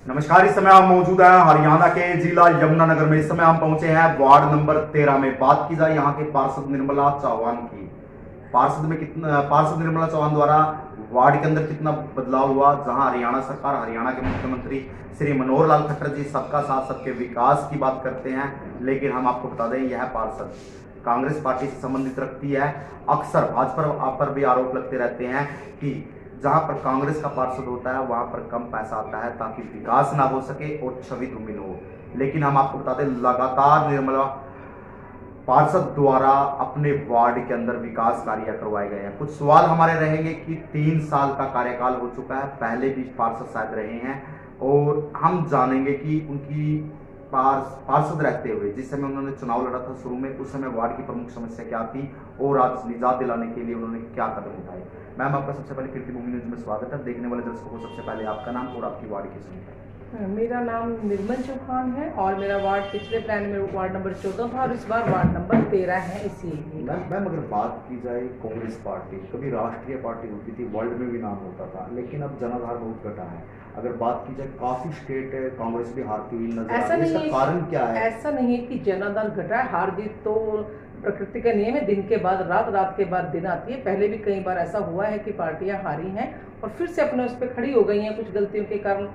नमस्कार। इस समय हम मौजूद हैं हरियाणा के जिला यमुनानगर में। इस समय हम पहुंचे हैं वार्ड नंबर 13 में। बात की जाए यहाँ के पार्षद निर्मला चौहान की, पार्षद निर्मला चौहान द्वारा वार्ड के अंदर कितना बदलाव हुआ, जहां हरियाणा सरकार, हरियाणा के मुख्यमंत्री श्री मनोहर लाल खट्टर जी सबका साथ सबके विकास की बात करते हैं। लेकिन हम आपको बता दें, यह पार्षद कांग्रेस पार्टी से संबंधित रखती है। अक्सर भाजपा पर भी आरोप लगते रहते हैं कि जहां पर कांग्रेस का पार्षद होता है वहां पर कम पैसा आता है ताकि विकास ना हो सके और छवि धूमिल हो। लेकिन हम आपको बताते हैं, लगातार निर्मला पार्षद द्वारा अपने वार्ड के अंदर विकास कार्य करवाए गए हैं। कुछ सवाल हमारे रहेंगे कि 3 साल का कार्यकाल हो चुका है, पहले भी पार्षद शायद रहे हैं, और हम जानेंगे कि उनकी पार्षद रहते हुए जिस समय उन्होंने चुनाव लड़ा था शुरू में, उस समय वार्ड की प्रमुख समस्या क्या थी और आज निजात दिलाने के लिए उन्होंने क्या कदम उठाए। मैम, आपका सबसे पहले कीर्तिभूमि न्यूज में स्वागत है। देखने वाले दर्शकों को सबसे पहले आपका नाम और आपकी वार्ड की संख्या। मेरा नाम निर्मल चौहान है और मेरा वार्ड पिछले प्लान में वार्ड नंबर 14 था और इस बार वार्ड नंबर 13 है। इसी मैम, अगर बात की जाए कांग्रेस पार्टी, कभी राष्ट्रीय पार्टी होती थी, वर्ल्ड में भी नाम होता था, लेकिन अब जनाधार बहुत घटा है। अगर बात की जाए, काफी स्टेट कांग्रेस भी हारती हुई नजर आ रही है, इसका कारण क्या है? ऐसा नहीं है कि जनाधार घटा है। हार जीत तो प्रकृति का नियम है, दिन के बाद रात, रात के बाद दिन आती है। पहले भी कई बार ऐसा हुआ है कि पार्टियां हारी हैं और फिर से अपने उस पर खड़ी हो गई हैं। कुछ गलतियों के कारण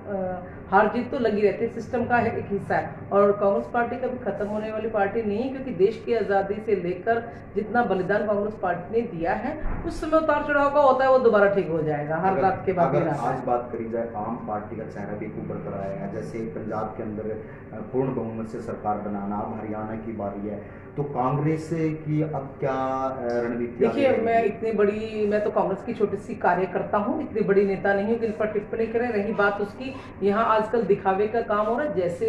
हार जीत तो लगी रहती है, सिस्टम का एक हिस्सा है। और कांग्रेस पार्टी कभी खत्म होने वाली पार्टी नहीं है, क्योंकि देश की आज़ादी से लेकर जितना बलिदान कांग्रेस पार्टी ने दिया है, उस समय उतार चढ़ाव का होता है, वो दोबारा ठीक हो जाएगा हर रात के बाद। अगर आज बात करी जाए, आम पार्टी का चेहरा भी ऊपर कर आया है। जैसे पंजाब के अंदर पूर्ण बहुमत से सरकार बनाना, अब हरियाणा की बारी है, तो कांग्रेस की अब क्या रणनीति? देखिए, मैं तो कांग्रेस की छोटी सी कार्यकर्ता हूँ, इतनी बड़ी नेता नहीं हूँ कि इन पर टिप्पणी करें। रही बात उसकी, यहाँ आजकल दिखावे का काम हो रहा है। जैसे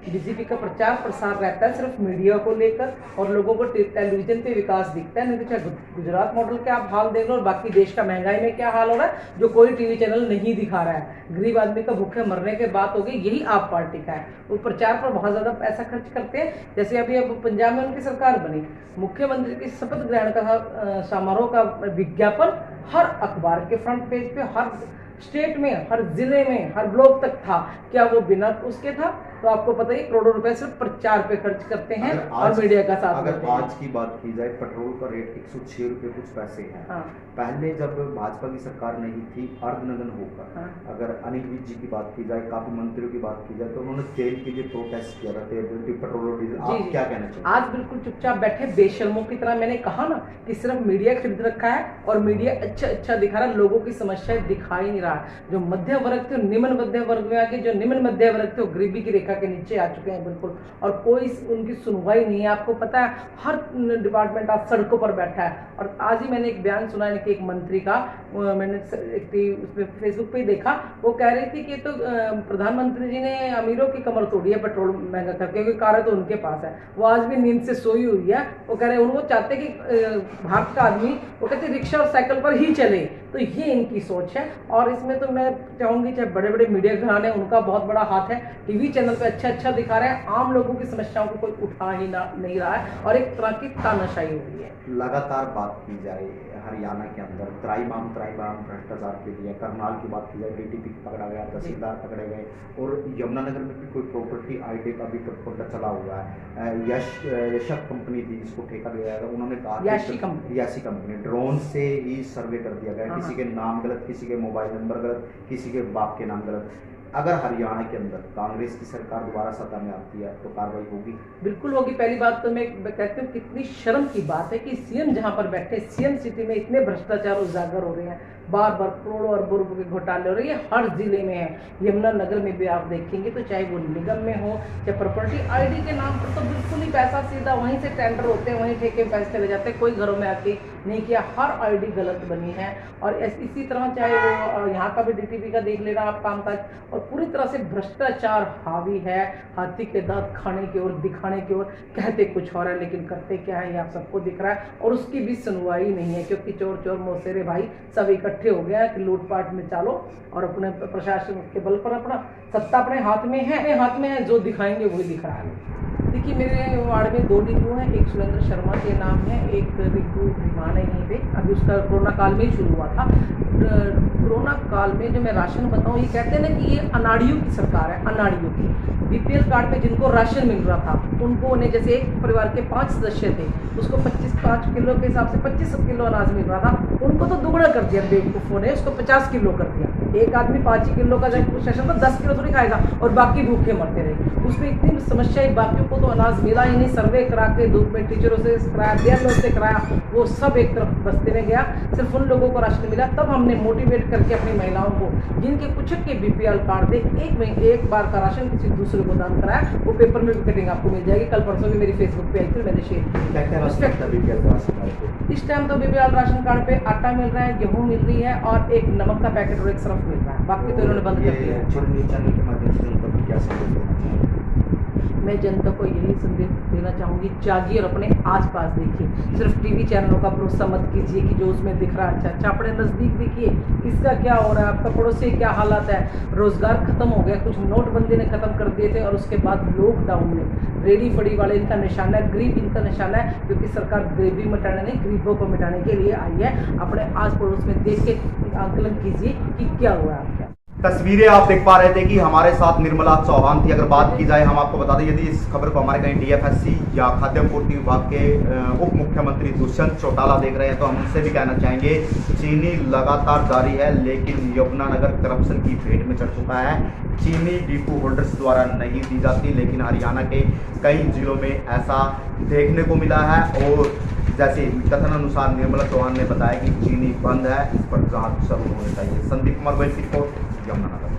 बीजेपी का प्रचार प्रसार रहता है सिर्फ मीडिया को लेकर और लोगों को टेलीविजन पे विकास दिखता है, नहीं तो चाहे गुजरात मॉडल के आप हाल देख लो और बाकी देश का महंगाई में क्या हाल हो रहा है जो कोई टीवी चैनल नहीं दिखा रहा है। गरीब आदमी का भूखे मरने के बात हो गई, यही आप पार्टी का है। वो प्रचार पर बहुत ज्यादा पैसा खर्च करते हैं। जैसे अभी अब पंजाब में उनकी सरकार बनी, मुख्यमंत्री की शपथ ग्रहण का समारोह का विज्ञापन हर अखबार के फ्रंट पेज पे, हर स्टेट में, हर जिले में, हर ब्लॉक तक था। क्या वो बिना उसके था? तो आपको पता ही, करोड़ों रुपए सिर्फ प्रचार पे खर्च करते हैं और मीडिया का साथ अगर देते हैं। आज की बात की जाए, पेट्रोल का रेट 106 रुपए कुछ पैसे हैं। हाँ। पहले जब भाजपा की सरकार नहीं थी, अर्धनग्न होकर, हाँ। अगर अनिल विज जी की बात की जाए, काफी मंत्रियों की बात की जाए, तो उन्होंने तेल के लिए प्रोटेस्ट किया था, पेट्रोल और डीजल। आप क्या कहना चाहिए? आज बिल्कुल चुपचाप बैठे बेशर्मों की तरह। मैंने कहा ना कि सिर्फ मीडिया खरीद रखा है और मीडिया अच्छा दिखा रहा है, लोगों की समस्याएं दिखा ही नहीं रहा। जो मध्य वर्ग थे, निम्न मध्य वर्ग में आके, जो निम्न मध्य वर्ग थे, वो गरीबी की रेखा के नीचे आ चुके हैं बिल्कुल, और कोई उनकी सुनवाई नहीं है। आपको पता है, हर डिपार्टमेंट आज सड़कों पर बैठा है। और आज ही मैंने एक बयान सुना है कि एक मंत्री का, मैंने उसमें फेसबुक पे ही देखा, वो कह रही थी कि तो प्रधानमंत्री जी ने अमीरों की कमर तोड़ी है पेट्रोल महंगा करके, क्योंकि कार तो उनके पास है। वो आज भी नींद से सोई हुई है। वो कह रहे हैं, वो चाहते कि भारत का आदमी, वो कहते रिक्शा और साइकिल पर ही चले। तो ये इनकी सोच है। और इसमें तो मैं चाहूंगी, चाहे बड़े बड़े मीडिया घराने, उनका बहुत बड़ा हाथ है। टीवी चैनल पे अच्छा दिखा रहे हैं, आम लोगों की समस्याओं को कोई उठा ही नहीं रहा है और एक तरह की तानाशाही हो रही है। लगातार बात की जाए हरियाणा के अंदर त्राईमाम भ्रष्टाचार के लिए, करनाल की बात की जाए, डीटीपी पकड़ा गया, तहसीलदार पकड़े गए, और यमुनानगर में भी कोई प्रॉपर्टी आईटी का भी प्रॉपर्टी चला हुआ है। यशक कंपनी थी जिसको ठेका दिया गया, उन्होंने कहा यासी कंपनी ड्रोन से ही सर्वे कर दिया गया, किसी के नाम गलत, किसी के मोबाइल नंबर गलत, किसी के बाप के नाम गलत। अगर हरियाणा के अंदर कांग्रेस की सरकार दोबारा सत्ता में आती है तो कार्रवाई होगी? बिल्कुल होगी। पहली बात तो मैं कहती हूँ, कितनी शर्म की बात है कि सीएम जहाँ पर बैठे, सीएम सिटी में इतने भ्रष्टाचार उजागर हो रहे हैं, बार बार करोड़ों अरबों रुपए के घोटाले हो रहे हैं, हर जिले में है। यमुनानगर में भी आप देखेंगे तो चाहे वो निगम में हो, चाहे प्रॉपर्टी आईडी के नाम पर, तो बिल्कुल ही पैसा सीधा वहीं से टेंडर होते हैं, वहीं ठेके पैसे चले जाते हैं, कोई घरों में आके नहीं किया। हर आईडी गलत बनी है। और इसी तरह चाहे वो यहाँ का भी डीटीपी का देख लेना आप कामकाज, और पूरी तरह से भ्रष्टाचार हावी है। हाथी के दांत खाने की ओर, दिखाने की ओर, कहते कुछ और है लेकिन करते क्या है ये आप सबको दिख रहा है। और उसकी भी सुनवाई नहीं है, क्योंकि चोर चोर मौसेरे भाई सब इकट्ठे हो गया कि लूटपाट में चालो, और अपने प्रशासन के बल पर अपना सत्ता अपने हाथ में है, जो दिखाएंगे वही दिख रहा है। देखिए, मेरे वार्ड में 2 डिपो हैं, एक सुरेंद्र शर्मा के नाम है, एक डिपो विमान है यहीं पे। अभी उसका कोरोना काल में ही शुरू हुआ था। कोरोना काल में जो मैं राशन बताऊँ, ये कहते हैं ना कि ये अनाड़ियों की सरकार है, अनाड़ियों की। बीपीएल कार्ड पे जिनको राशन मिल रहा था, उनको ने जैसे एक परिवार के 5 सदस्य थे, उसको 5 किलो के हिसाब से 25 किलो अनाज मिल रहा था, उनको तो दुगना कर दिया बेवकूफ़ों ने, उसको 50 किलो कर दिया। एक आदमी 5 ही किलो का जब सेशन था, 10 किलो थोड़ी खाएगा और बाकी भूखे मरते रहे। उसमें इतनी समस्या है, बाकियों को तो अनाज मिला ही नहीं। सर्वे करा के धूप में टीचरों से कराया, बीएलओ से कराया, वो सब एक तरफ बस्ती में गया। सिर्फ उन लोगों को राशन मिला। तब हमने मोटिवेट करके अपनी महिलाओं को, जिनके कुछ के बीपीएल कार्ड थे, एक बार का राशन किसी दूसरे को दान कराया। वो पेपर में भी कटिंग आपको मिल जाएगी। कल परसों भी मेरी फेसबुक पे आई थी, मैंने शेयर की। इस टाइम तो बीपीएल राशन कार्ड पे आटा मिल रहा है, गेहूँ मिल रही है और एक नमक का पैकेट और एक सर्फ मिल रहा है। बाकी तो इन्होंने बंद कर दिया है। मैं जनता को यही संदेश देना चाहूँगी, जागिए और अपने आसपास देखिए। सिर्फ टीवी चैनलों का भरोसा मत कीजिए कि जो उसमें दिख रहा है अच्छा। अपने नज़दीक देखिए किसका क्या हो रहा है, आपका पड़ोसी क्या हालात है। रोज़गार खत्म हो गया, कुछ नोटबंदी ने ख़त्म कर दिए थे और उसके बाद लॉकडाउन में रेडी फड़ी वाले इनका निशाना है, गरीब इनका निशाना है, क्योंकि सरकार गरीबी मिटाने नहीं, गरीबों को मिटाने के लिए आई है। अपने आस पड़ोस में देख के आंकलन कीजिए कि क्या हुआ है आपका। तस्वीरें आप देख पा रहे थे कि हमारे साथ निर्मला चौहान थी। अगर बात की जाए, हम आपको बता दें, यदि इस खबर को हमारे कहीं डीएफएससी या खाद्य आपूर्ति विभाग के उप मुख्यमंत्री दुष्यंत चौटाला देख रहे हैं तो हम उनसे भी कहना चाहेंगे, चीनी लगातार जारी है, लेकिन यमुनानगर करप्शन की भेंट में चढ़ चुका है। चीनी डिपो होल्डर्स द्वारा नहीं दी जाती, लेकिन हरियाणा के कई जिलों में ऐसा देखने को मिला है। और जैसे कथन अनुसार निर्मला चौहान ने बताया कि चीनी बंद है, इस पर जांच शुरू होनी चाहिए। संदीप कुमार वैश्य को यमुनानगर।